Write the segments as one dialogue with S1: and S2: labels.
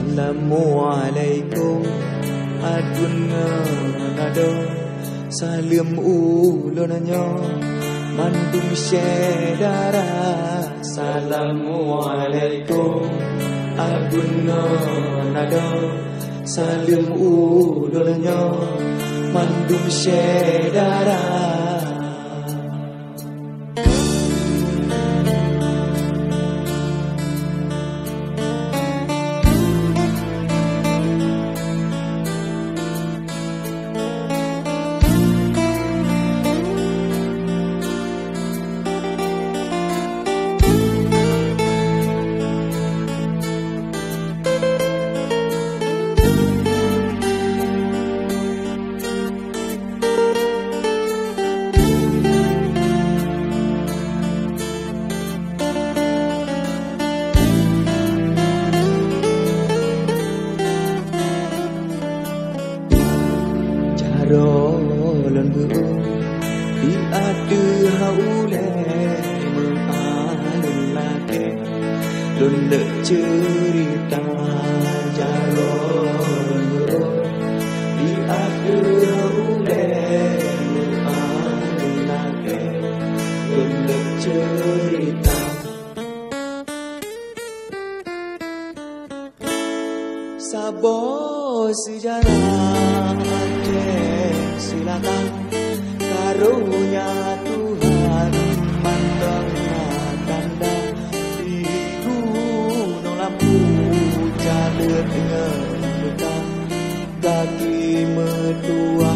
S1: Assalamualaikum adun nado salim ulunanyo mandum syedara. Assalamualaikum adun nado salim ulunanyo mandum syedara. Rolon bu di adu haule mengalun lake lun le cerita jaron bu di adu haule mengalun lake lun le cerita. Sabo sejarah silakan karunia Tuhan mandang tanda di gunung lampu jalur ngelukan kaki medua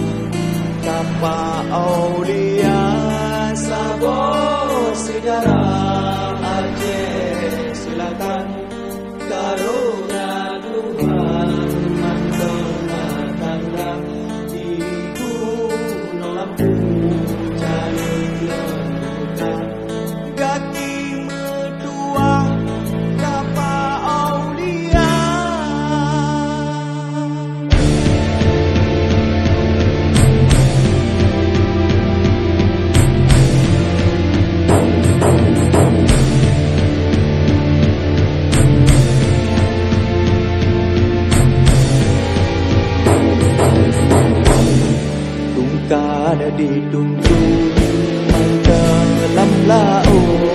S1: tanpa aulia. Sabo sejarah Aceh silakan karunia Tuhan mandang tanda kaki medua kapa aulia. Tungkada dituntun dalam laut